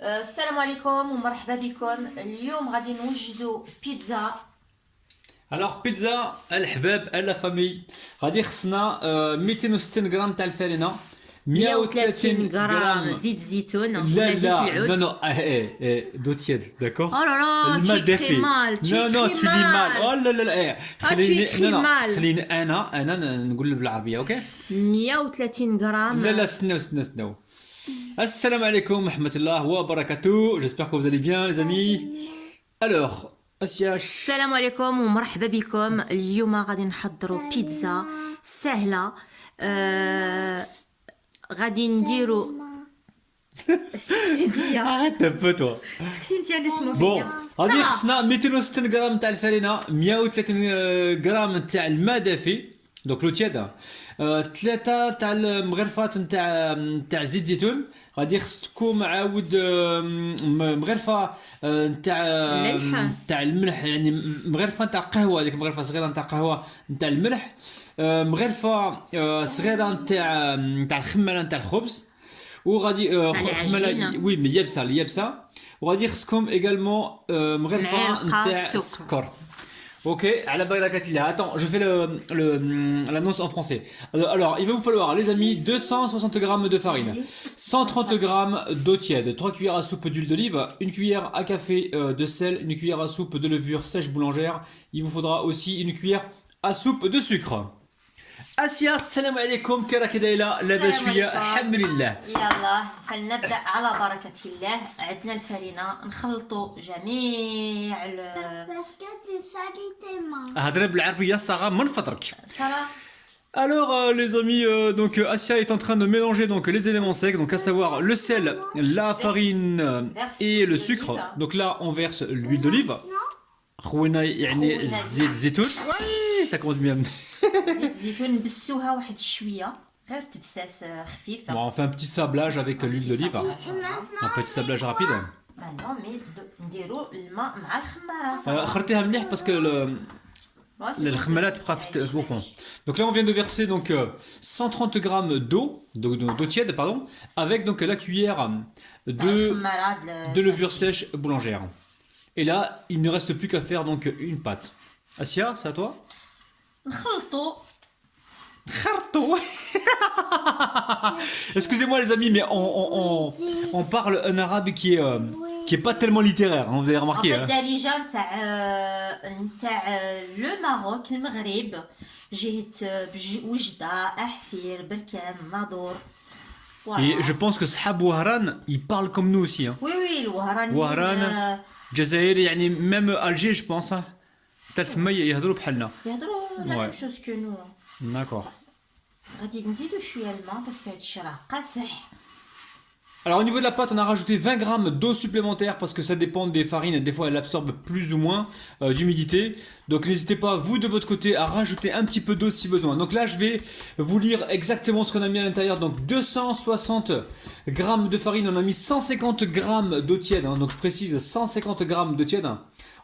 السلام عليكم ومرحبا بكم. اليوم غادي نوجدوا بيتزا. الوغ بيتزا الحباب لا فامي غادي خصنا 260 غرام تاع الفرينه 130 130 غرام زيت الزيتون لا ولا زيت لا العود. نو نو دو تياد داكوغ Oh là là, tu الماء écris دافي mal, tu نو نو écris tu lis mal mal. oh لا لا لا tu écris mal. خليني انا نقول بالعربيه اوكي 130 غرام. لا لا استناو السلام عليكم ورحمه الله وبركاته j'espère que vous allez bien les amis alors اسيا السلام عليكم ومرحبا بكم. اليوم غادي نحضروا بيتزا سهله. غادي نديروا سكتي انتيا arrête un peu toi سكتي انتيا اللي تسمو بون فيا. غادي خصنا 260 غرام تاع الفرينه 130 غرام تاع الماء دافي دونك لو تياد ثلاثه تاع المغرفات تاع زيت زيتون غادي خصكم عاود مغرفه تاع ملح. تاع الملح يعني مغرفه تاع قهوه هذيك مغرفه صغيره تاع قهوه تاع الملح مغرفه صغيره تاع الخماله تاع الخبز وغادي العجينة. وي مي يابسه وغادي خصكم ايغالمون مغرفه معلقة نتاع سكر. السكر اوكي على بركه الله attends je fais l'annonce en français alors il va vous falloir les amis 260 grammes de farine 130 grammes d'eau tiède 3 cuillères à soupe d'huile d'olive une cuillère à café de sel une cuillère à soupe de levure sèche boulangère il vous faudra aussi une cuillère à soupe de sucre اسيا السلام عليكم كي راكي دايره لاباس شويه الحمد لله يلا فلنبدا على بركه الله. عندنا الفرينه نخلطوا جميع Parce que tu salis tes mains. هضرب بالعربيه صاغه من فضلك صراحه. Alors les amis, donc Asia est en train de mélanger donc les éléments secs, donc à savoir le sel, la farine et le sucre. Donc là on verse l'huile d'olive. خوينا يعني زيت زيتون. Oui, ça commence bien. زيت الزيتون نبسوها واحد شويه غير تبساس خفيفه. Bon, on fait un petit sablage avec l'huile d'olive. Un petit sablage rapide. maintenant مي نديروا الماء مع الخماره. خرطيها مليح parce que الخمالات بقى au fond. Donc là on vient de verser donc 130 grammes d'eau tiède pardon avec donc la cuillère de levure sèche boulangère. Et là, il ne reste plus qu'à faire donc une pâte. Asia, c'est à toi? نخلطوا. Kharto. Excusez-moi les amis, mais on parle un arabe qui est pas tellement littéraire, hein, vous avez en remarqué. fait Hein. دارجه نتاع لو ماروك المغرب جهه وجده احفير بركان ناظور. Et je pense que Sahab Wahran, il parle comme nous aussi. Hein. وي الوهرانيين. Wahran, Jazair, يعني même Alger, je pense. Hein. تعرف ما يهضروا بحالنا. يهضروا لا Ouais. ميم شوز كو نو. D'accord. غادي نزيدو شويه الماء باسكو هادشي راه قاصح. Alors au niveau de la pâte, on a rajouté 20 grammes d'eau supplémentaire parce que ça dépend des farines, des fois elles absorbent plus ou moins d'humidité. Donc n'hésitez pas, vous de votre côté, à rajouter un petit peu d'eau si besoin. Donc là je vais vous lire exactement ce qu'on a mis à l'intérieur. Donc 260 grammes de farine, on a mis 150 grammes d'eau tiède, hein. Donc je précise 150 grammes d'eau tiède.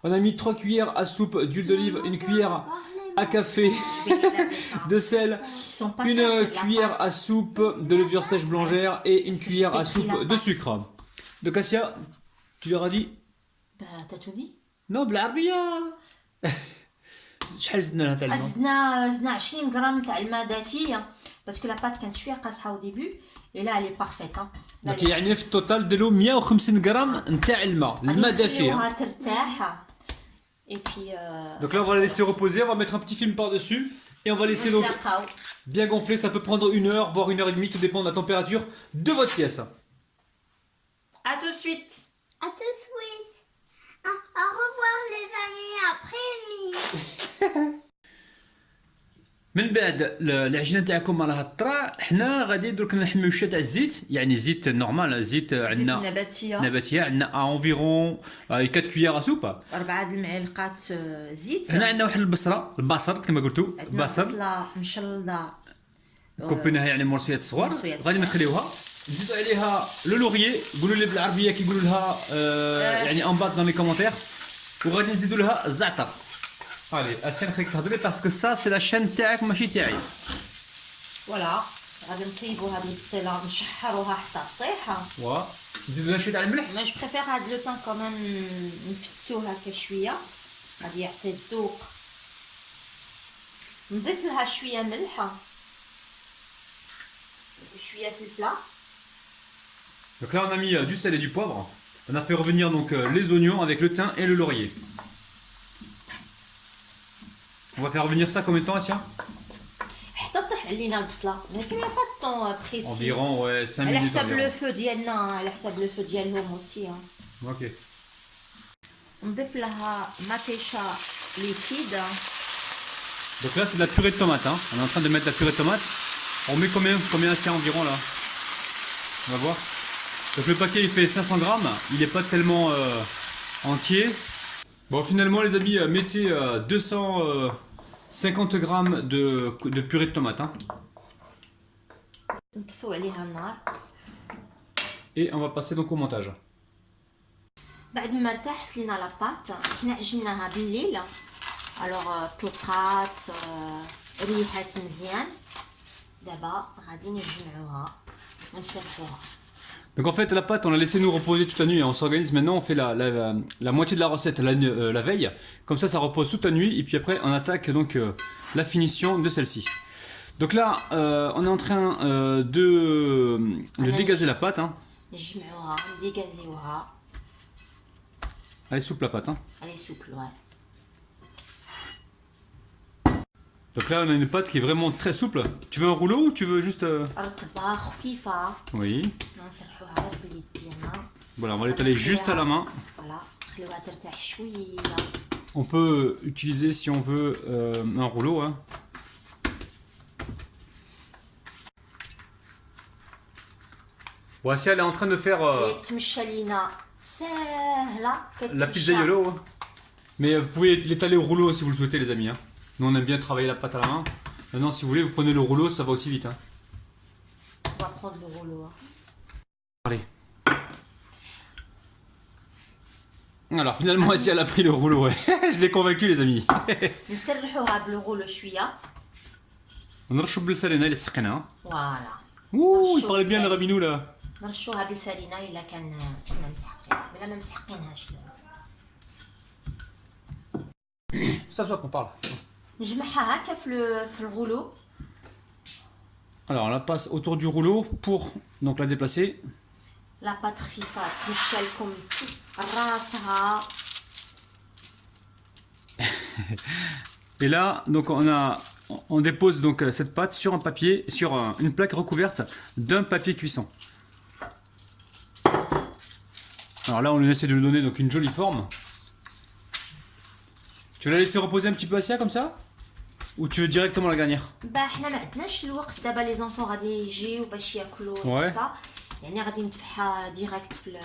On a mis 3 cuillères à soupe d'huile d'olive, une cuillère à café de sel, une cuillère à soupe de levure sèche boulangère et une cuillère à soupe de sucre. Donc Asia, tu leur as dit t'as tout dit. non بالعربية شحال زدنا لها تاع الماء زدنا 20 غرام تاع الماء دافيه باسكو لا بات كانت شويه قاصحه au début et là elle est parfaite. دونك يعني في التوتال ديروا 150 غرام نتاع الماء دافي. نخليوها ترتاح. et puis Donc là on va la laisser reposer, on va mettre un petit film par-dessus et on va laisser donc نتلاقاو. bien gonfler, ça peut prendre 1 heure voire 1 heure et demie, tout dépend de la température de votre pièce. À tout de suite. À tout de suite. Au revoir les amis, après midi. من بعد العجينه تاعكم راها طرا حنا غادي درك نحميو شويه تاع الزيت يعني زيت نورمال زيت عندنا نباتيه نباتيه عندنا انفيرون 4 كويير سوب 4 المعالقات زيت. هنا عندنا واحد البصل كما قلتوا عندنا بصل بصله مشلضه كوبيناها يعني مرصيات صغار مرصيات غادي نخليوها نزيدوا عليها لو لوريي قولوا لي بالعربيه كيقولوا لها يعني ان بات دون لي كومونتير وغادي نزيدوا لها الزعتر. Allez, Asia نخليك تهضري parce que ça c'est la chaîne تاعك ماشي تاعي. فوالا غادي نطيبوها بالبصيله نشحروها حتى طيح. Ouais. نزيدو شويه تاع الملح. ما جو بريفير هاد لو طون كمان نفتوه هكا شويه، غادي يعطي الذوق. نضيف لها شويه ملح شويه فلفله. Donc là on a mis du sel et du poivre. On a fait revenir donc les oignons avec le thym et le laurier. On va faire revenir ça combien de temps, Assia? حتى طيح علينا البصله، ولكن يا با طون بريسي. Environ ouais 5 على minutes. حساب لو environ. فو ديالنا، على حساب لو فو ديالهم اوسي. Ok. نضيف لها ماتيشا ليكيد. Donc là c'est de la purée de tomate. Hein. On est en train de mettre de la purée de tomate. On met combien Assia environ là? On va voir. Donc le paquet il fait 500 grammes. Il n'est pas tellement entier. Bon finalement les amis, mettez 250 grammes de purée de tomate. Hein. نطفوا عليها النار. Et on va passer donc au montage. بعد ما ارتاحت لينا لاباط، حنا عجناها بالليل، الوغ طلقات ريحات مزيان. دابا غادي نجمعوها ونسرحوها. Donc en fait la pâte on l'a laissé nous reposer toute la nuit, on s'organise maintenant, on fait la moitié de la recette la veille, comme ça repose toute la nuit et puis après on attaque donc la finition de celle-ci. Donc là on est en train de dégazer la pâte, hein. نجمعوها نديكازيوها. Elle est souple la pâte. Hein. علي سوبل واي. Donc là on a une pâte qui est vraiment très souple. Tu veux un rouleau ou tu veux juste... رطبه خفيفه. Oui. نسرحوها غير باليد ديالنا. Voilà, on va l'étaler juste à la main. فوالا نخليوها ترتاح شويه. On peut utiliser si on veut un rouleau. Hein. Bon, si elle est en train de faire تمشى لينا ساهله la pizza yolo. Hein. Mais vous pouvez l'étaler au rouleau si vous le souhaitez les amis. Hein. Nous on aime bien travailler la pâte à la main. Maintenant si vous voulez vous prenez le rouleau, ça va aussi vite. Hein. On va prendre le rouleau. Allez. Alors finalement ici elle a pris le rouleau. Ouais. Je l'ai convaincu les amis. نسرحوها بالغولو شويه. نرشوا بالفرينه اللي سحقناها. فوالا. Ouh, il parlait bien le rabinou là. نرشوها بالفرينه الا كنا مسحقين، ولا ما مسحقينهاش. Stop, on parle. نجمعها هكا في الغولو. Alors on la passe autour du rouleau pour donc la déplacer. لاباط خفيفه تمشى لكم راسها. Et là donc on dépose donc cette pâte sur un papier, sur une plaque recouverte d'un papier cuisson. Alors là on essaie de lui donner donc une jolie forme. Tu veux la laisser reposer un petit peu Assia comme ça? Ou tu veux directement la garnir? با حنا ما عندناش الوقت دابا، لي زونفون غادي يجيو باش ياكلوا Ouais. صح، يعني غادي نذبحها ديريكت في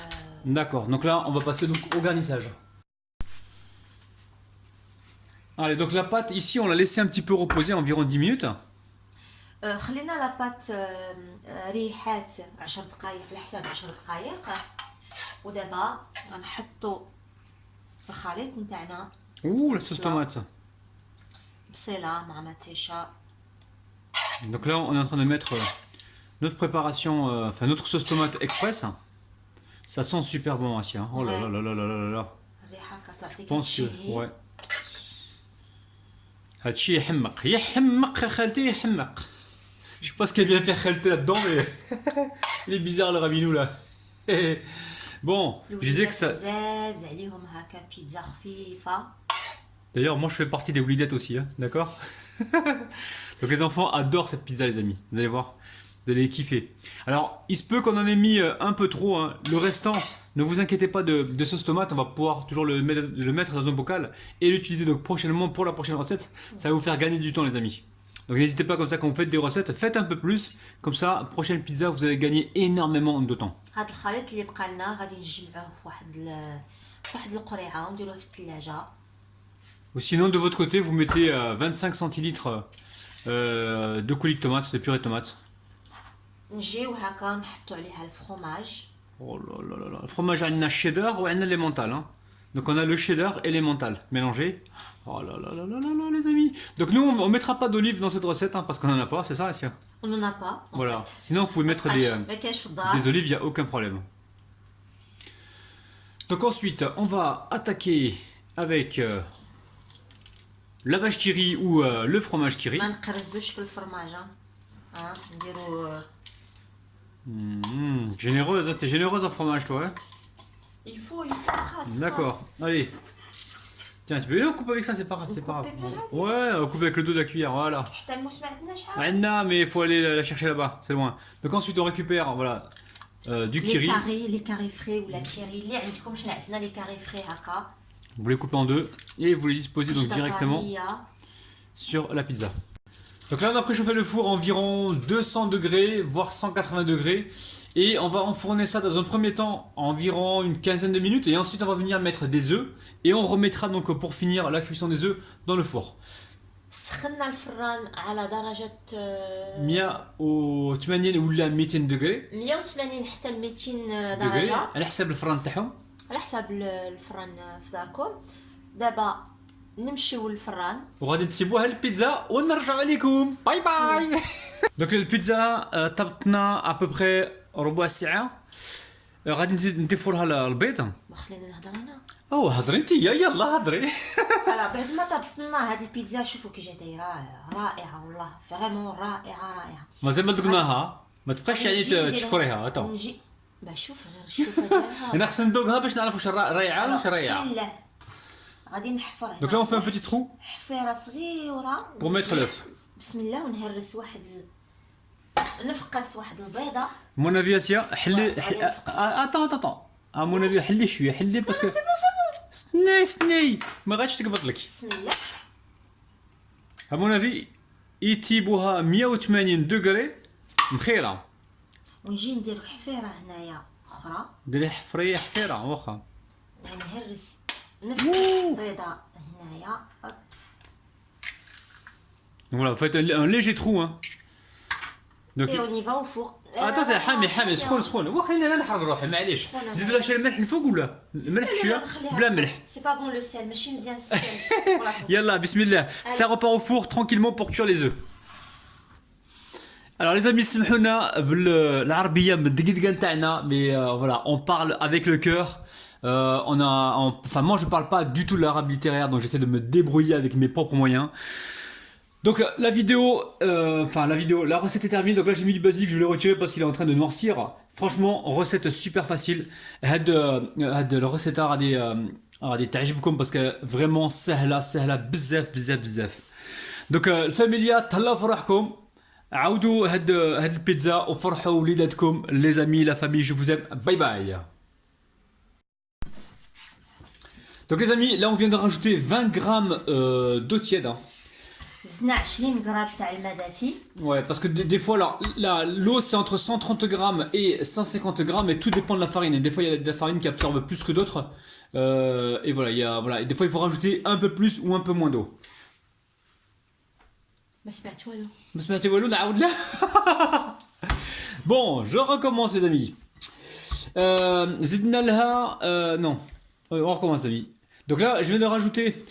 D'accord, donc là on va passer donc au garnissage. Allez, donc la pâte ici on l'a laissé un petit peu reposer environ 10 minutes. خلينا لاباط ريحات 10 دقائق على حساب 10 دقائق. ودابا غنحطوا الخليط نتاعنا. Ouh, la sauce tomate. بصيله مع ماتيشا. Donc là on est en train de mettre notre préparation, enfin notre sauce tomate express. Ça sent super bon Assia. Oh là là là là là là là. الريحه Je كتعطيك pense que الشهي. ouais. هادشي يحمق يحمق يا خالتي يحمق. Je sais pas ce qu'elle vient faire Khalté là-dedans mais il est bizarre le rabinou là. Bon, je disais que ça... بزاز عليهم هكا بيتزا خفيفه. D'ailleurs, moi je fais partie des oublidettes aussi, hein, d'accord? Donc les enfants adorent cette pizza les amis, vous allez voir, vous allez les kiffer. Alors, il se peut qu'on en ait mis un peu trop, hein. Le restant, ne vous inquiétez pas de sauce tomate, on va pouvoir toujours le mettre dans un bocal et l'utiliser donc prochainement pour la prochaine recette. Ça va vous faire gagner du temps les amis. Donc n'hésitez pas comme ça quand vous faites des recettes, faites un peu plus, comme ça, prochaine pizza, vous allez gagner énormément de temps. هاد الخليط اللي بقى لنا غادي نجمعوه في واحد القريعه ونديروه في الثلاجه. Ou sinon, de votre côté, vous mettez 25 centilitres de coulis de tomates, de purée de tomates. نجيو هكا نحطوا عليها الفرomage. Oh là là là là. Le fromage, on a cheddar ou on a l'emmental. Hein. Donc on a le cheddar et l'emmental mélangés. Oh là là là là là là les amis. Donc nous on mettra pas d'olive dans cette recette hein, parce qu'on en a pas, c'est ça Asia? On n'en a pas. En Voilà. fait. Sinon vous pouvez mettre ما كاينش في الدار. des olives, il n'y a aucun problème. Donc ensuite on va attaquer avec la vache qui rit ou le fromage qui rit. ما نقرزوش في الفرماج نديرو Généreuse, hein, t'es généreuse en fromage toi hein? il faut خاص. D'accord, allez. Tiens, tu peux bien couper avec ça, c'est pas grave, c'est pas grave. couper Ouais, on coupe avec le dos de la cuillère, voilà. حتى الموس ما عندناش حاجه. Anna, mais il faut aller la chercher là-bas, c'est loin. Donc ensuite on récupère, voilà, du kiri. لي كاري فري ولا كيري اللي عندكم. حنا عندنا لي كاري فري هكا. Vous les coupez en deux et vous les disposez donc قشطة directement طهية. sur la pizza. Donc là on a préchauffé le four à environ 200 degrés, voire 180 degrés. Et on va enfourner ça dans un premier temps environ une quinzaine de minutes. Et ensuite on va venir mettre des œufs. Et on remettra donc pour finir la cuisson des œufs dans le four. سخنا الفران على درجة 180 ولا 200 degrés. 180 حتى ل 200 degrés. درجة على حساب الفران تاعهم. على حساب الفران في داركم. دابا نمشيو للفران. وغادي تسيبوها البيتزا ونرجع عليكم. باي باي. دونك البيتزا طبطنا ابوبخي ربع ساعة. غادي نزيد نضيفوا لها البيض. ما خلينا نهضر انا. او هضري انت يلا هضري. فوالا بعد ما طبطنا هاد البيتزا شوفوا كي جات رائعة والله فريمون رائعة. مازال ما ذقناها ما تبقاش يعني تشكريها تو. نجي شوف غير الشوفة ديالها. انا خصنا ندوقها باش نعرف واش رايعه ولا مش رايعه. بسم الله غادي نحفر هنا. Donc là on fait un petit trou حفيرة صغيرة pour mettre l'œuf. بسم الله ونهرس واحد نفقس واحد البيضة. Mon avis Asia حلي attends à mon avis حلي شويه حلي باسكو سني ما غاديش تقبط لك. بسم الله. à mon avis يتيبوها 180 degrés مخيره. ونجي ندير حفيرة هنايا أخرى ديري حفيره واخا. ونهرس نفقس بيضة هنايا. Donc voilà, vous faites un léger trou hein. Donc اي اون يفا وفوق. attends c'est حامي سخون وخلينا انا نحرق روحي معليش. نزيد لها شويه الملح الفوق ولا الملح شويه بلا ملح. سي با بون لو سيل ماشي مزيان السيل. Yallah, bismillah. Ça repart au four tranquillement pour cuire les œufs. Alors les amis, سمحونا بالعربية مدقدقة نتاعنا, mais voilà, on parle avec le cœur. Enfin moi je parle pas du tout l'arabe littéraire, donc j'essaie de me débrouiller avec mes propres moyens. Donc la recette est terminée. Donc là j'ai mis du basilic, je vais le retirer parce qu'il est en train de noircir. Franchement, recette super facile. هاد الريسيت غادي تعجبكم parce que vraiment سهلة بزاف. Donc الفاميليا تهلاو في روحكم. عاودوا هاد البيتزا وفرحوا وليداتكم. Les amis, la famille, je vous aime. Bye bye. Donc les amis, là on vient de rajouter 20 grammes d'eau tiède. Hein. زدنا 20 غرام تاع الماء دافي. Ouais, parce que des fois, l'eau c'est entre 130 grammes et 150 grammes et tout dépend de la farine. Et des fois, il y a de la farine qui absorbe plus que d'autres. Et voilà, et des fois, il faut rajouter un peu plus ou un peu moins d'eau. ما سمعت والو. ما سمعتي والو نعاود لا. Bon, je recommence les amis. زدنا لها non, on recommence les amis. Donc là, je viens de rajouter